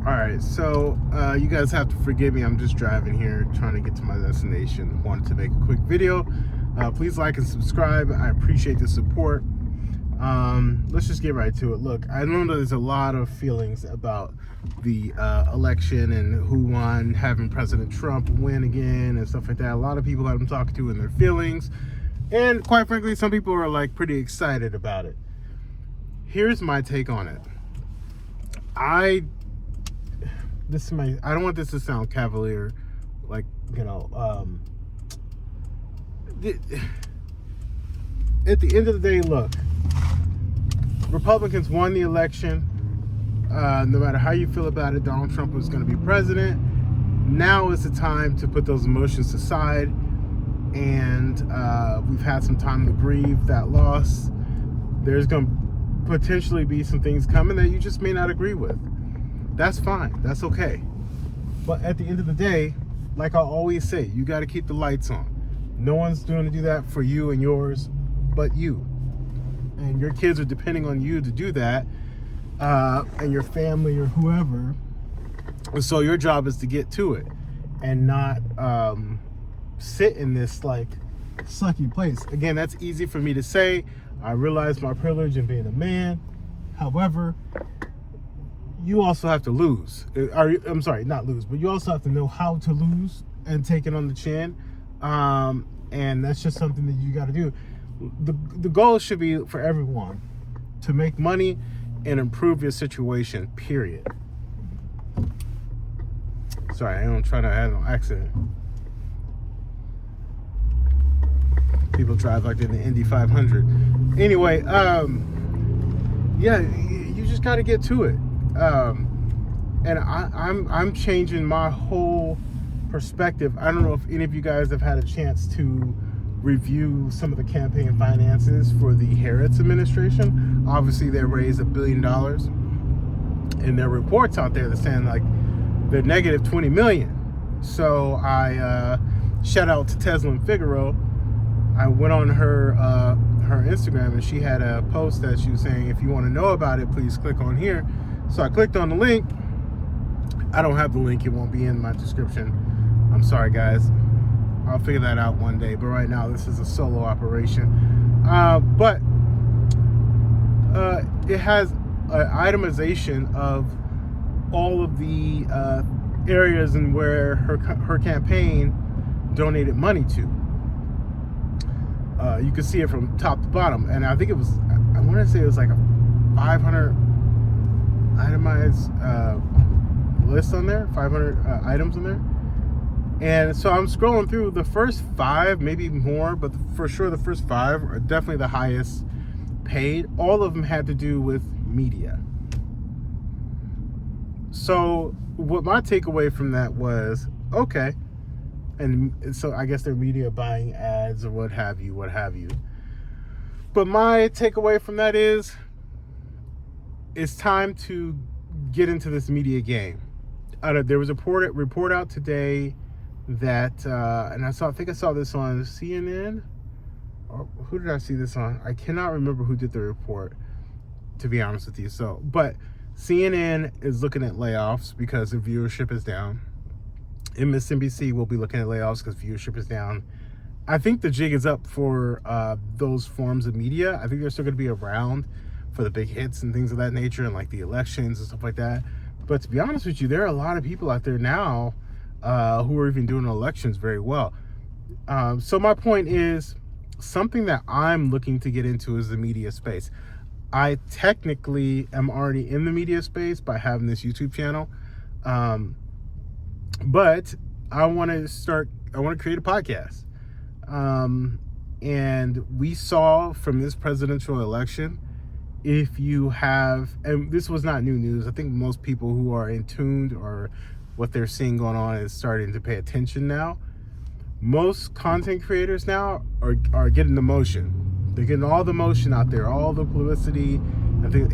All right, so you guys have to forgive me. I'm just driving here, trying to get to my destination. Wanted to make a quick video. Please like and subscribe. I appreciate the support. Let's just get right to it. Look, I know there's a lot of feelings about the election and who won, having President Trump win again and stuff like that. A lot of people that I'm talking to in their feelings, and quite frankly, some people are like pretty excited about it. Here's my take on it. I don't want this to sound cavalier, like, you know, at the end of the day, look, Republicans won the election. No matter how you feel about it, Donald Trump was going to be president. Now is the time to put those emotions aside, and we've had some time to grieve that loss. There's going to potentially be some things coming that you just may not agree with. That's fine. That's okay. But at the end of the day, like I always say, you got to keep the lights on. No one's going to do that for you and yours but you. And your kids are depending on you to do that, and your family or whoever. So your job is to get to it and not sit in this like sucky place. Again, that's easy for me to say. I realize my privilege in being a man. However, you also have to lose. I'm sorry, not lose, but you also have to know how to lose and take it on the chin. And that's just something that you got to do. The goal should be for everyone to make money and improve your situation, period. Sorry, I don't try to have no accident. People drive like they're in the Indy 500. Anyway, yeah, you just got to get to it. And I'm changing my whole perspective. I don't know if any of you guys have had a chance to review some of the campaign finances for the Harris administration. Obviously, they raised $1 billion, and there are reports out there that saying like they're negative $20 million. So I shout out to Teslin Figaro. I went on her Instagram, and she had a post that she was saying, if you want to know about it, please click on here. So I clicked on the link. I don't have the link. It won't be in my description. I'm sorry, guys. I'll figure that out one day. But right now, this is a solo operation. But it has an itemization of all of the areas and where her campaign donated money to. You can see it from top to bottom. And I think it was, I want to say it was like a 500 itemized list on there, 500 items on there. And so I'm scrolling through the first 5, maybe more, but for sure the first 5 are definitely the highest paid. All of them had to do with media. So what my takeaway from that was, okay, and so I guess they're media buying ads or what have you. But my takeaway from that is, it's time to get into this media game. There was a report out today that, and I think I saw this on CNN. Or who did I see this on? I cannot remember who did the report, to be honest with you. So, but CNN is looking at layoffs because the viewership is down. MSNBC will be looking at layoffs because viewership is down. I think the jig is up for those forms of media. I think they're still going to be around for the big hits and things of that nature, and like the elections and stuff like that. But to be honest with you, there are a lot of people out there now who are even doing elections very well. So my point is, something that I'm looking to get into is the media space. I technically am already in the media space by having this YouTube channel. But I want to create a podcast. And we saw from this presidential election, if you have, and this was not new news, I think most people who are in tune or what they're seeing going on is starting to pay attention now. Most content creators now are getting the motion. They're getting all the motion out there, all the publicity. I think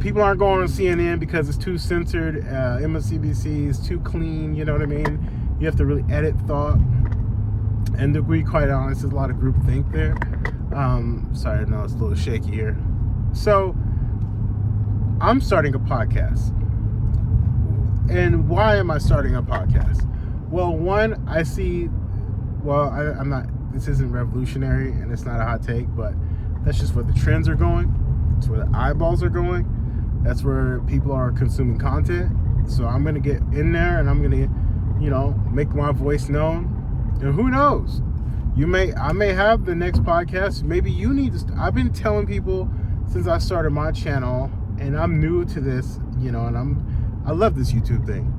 people aren't going on CNN because it's too censored. MSNBC is too clean, you know what I mean? You have to really edit thought. And to be quite honest, there's a lot of groupthink there. Sorry, I know it's a little shaky here. So I'm starting a podcast. And why am I starting a podcast? Well, one, I'm not, this isn't revolutionary and it's not a hot take, but that's just where the trends are going. It's where the eyeballs are going. That's where people are consuming content. So I'm going to get in there and I'm going to, make my voice known. And who knows? I may have the next podcast. Maybe you need to. I've been telling people since I started my channel, and I'm new to this, and I love this YouTube thing.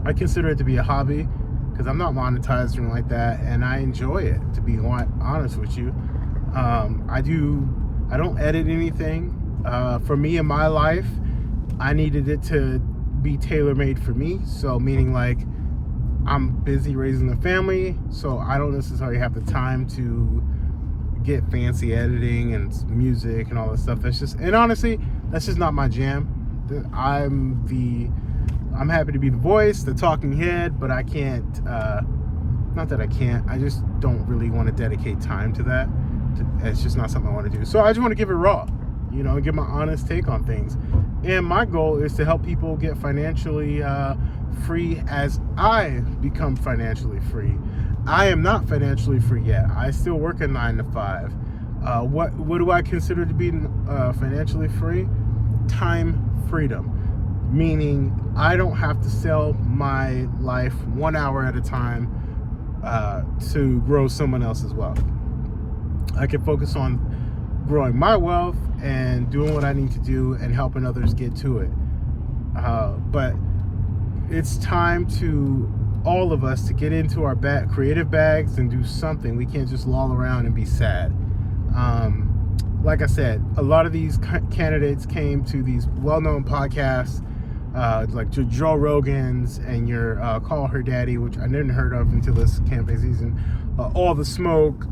I consider it to be a hobby because I'm not monetized or anything like that, and I enjoy it, to be honest with you. I don't edit anything. For me in my life, I needed it to be tailor-made for me. So meaning like I'm busy raising a family, so I don't necessarily have the time to get fancy editing and music and all this stuff. And honestly, that's just not my jam. I'm happy to be the voice, the talking head, but I can't, not that I can't, I just don't really want to dedicate time to that. It's just not something I want to do. So I just want to give it raw, give my honest take on things. And my goal is to help people get financially free as I become financially free. I am not financially free yet. I still work a 9 to 5. What do I consider to be financially free? Time freedom. Meaning I don't have to sell my life 1 hour at a time to grow someone else's wealth. I can focus on growing my wealth and doing what I need to do and helping others get to it. But it's time to all of us to get into our creative bags and do something. We can't just loll around and be sad. Like I said, a lot of these candidates came to these well-known podcasts, like Joe Rogan's and your Call Her Daddy, which I didn't heard of until this campaign season. All the Smoke,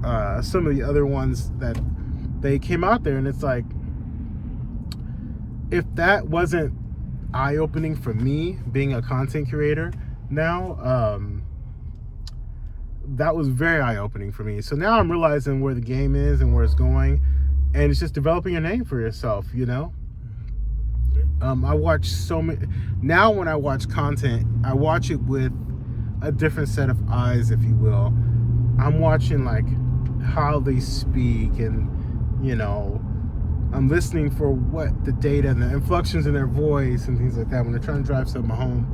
some of the other ones that they came out there, and it's like, if that wasn't eye-opening for me being a content creator now, that was very eye-opening for me. So now I'm realizing where the game is and where it's going, and it's just developing a name for yourself. I watch so many now. When I watch content, I watch it with a different set of eyes, if you will. I'm watching like how they speak, and I'm listening for what the data and the inflections in their voice and things like that when they're trying to drive something home.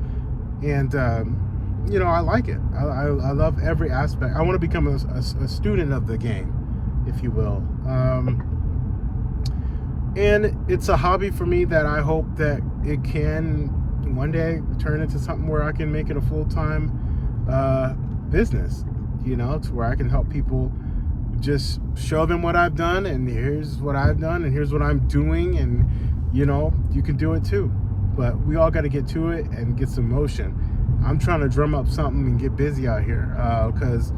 And I like it. I love every aspect. I want to become a student of the game, if you will. And it's a hobby for me that I hope that it can one day turn into something where I can make it a full-time business, to where I can help people, just show them what I've done, and here's what I've done, and here's what I'm doing, and you can do it too. But we all got to get to it and get some motion. I'm trying to drum up something and get busy out here, because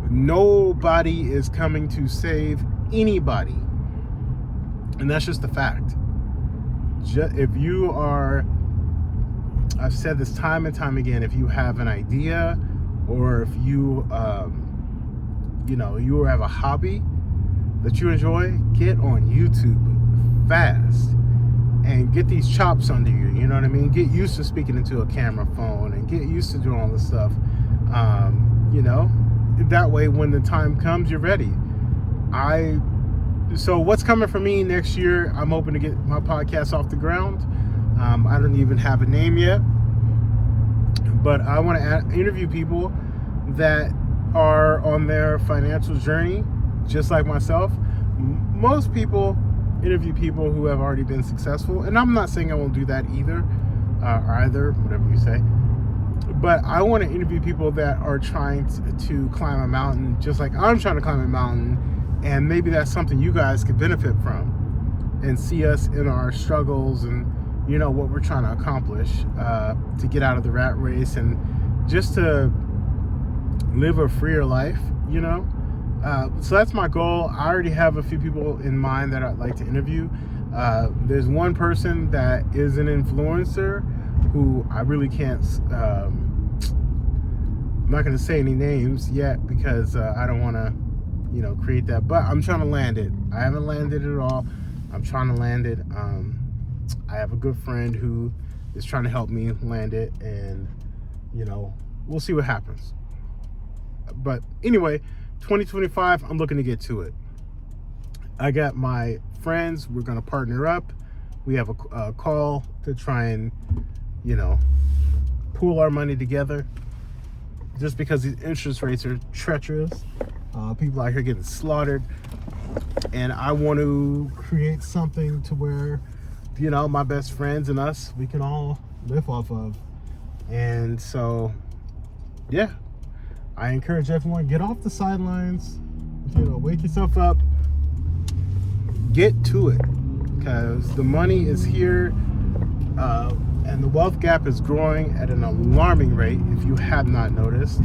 nobody is coming to save anybody. And that's just a fact. If you are, I've said this time and time again, if you have an idea, or if you, you have a hobby that you enjoy, get on YouTube fast and get these chops under you. You know what I mean? Get used to speaking into a camera phone and get used to doing all this stuff. That way, when the time comes, you're ready. So what's coming for me next year? I'm hoping to get my podcast off the ground. I don't even have a name yet, but I want to interview people that are on their financial journey, just like myself. Most people interview people who have already been successful, and I'm not saying I won't do that either, whatever you say. But I want to interview people that are trying to climb a mountain, just like I'm trying to climb a mountain. And maybe that's something you guys could benefit from, and see us in our struggles and, what we're trying to accomplish to get out of the rat race and just to live a freer life, So that's my goal. I already have a few people in mind that I'd like to interview. There's one person that is an influencer who I really can't, I'm not going to say any names yet because I don't want to, create that, but I'm trying to land it. I haven't landed it at all. I'm trying to land it. I have a good friend who is trying to help me land it, and we'll see what happens. But anyway, 2025, I'm looking to get to it. I got my friends. We're going to partner up. We have a call to try and, pool our money together. Just because these interest rates are treacherous. People out here getting slaughtered. And I want to create something to where, my best friends and us, we can all live off of. And so, yeah, I encourage everyone, get off the sidelines, wake yourself up, get to it, because the money is here, and the wealth gap is growing at an alarming rate. If you have not noticed,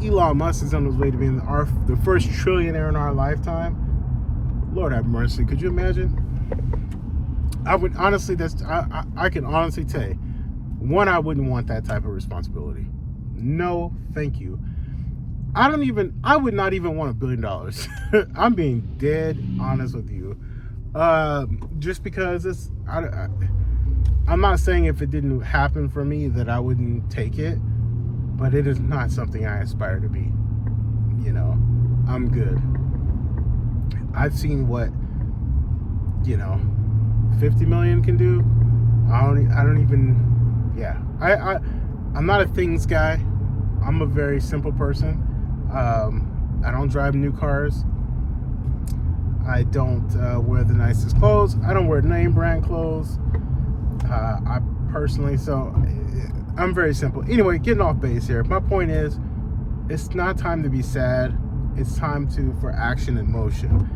Elon Musk is on his way to being the first trillionaire in our lifetime. Lord have mercy. Could you imagine? I would honestly, I can honestly tell you, one, I wouldn't want that type of responsibility. No, thank you. I would not even want $1 billion. I'm being dead honest with you. Just because I'm not saying if it didn't happen for me that I wouldn't take it, but it is not something I aspire to be. I'm good. I've seen what, 50 million can do. I'm not a things guy. I'm a very simple person. I don't drive new cars. I don't wear the nicest clothes. I don't wear name brand clothes. So I'm very simple. Anyway, getting off base here. My point is, it's not time to be sad. It's time for action and motion.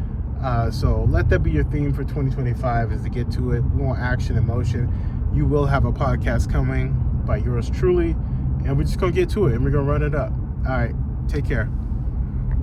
So let that be your theme for 2025, is to get to it. We want action and motion. You will have a podcast coming by yours truly, and we're just going to get to it, and we're going to run it up. All right, take care.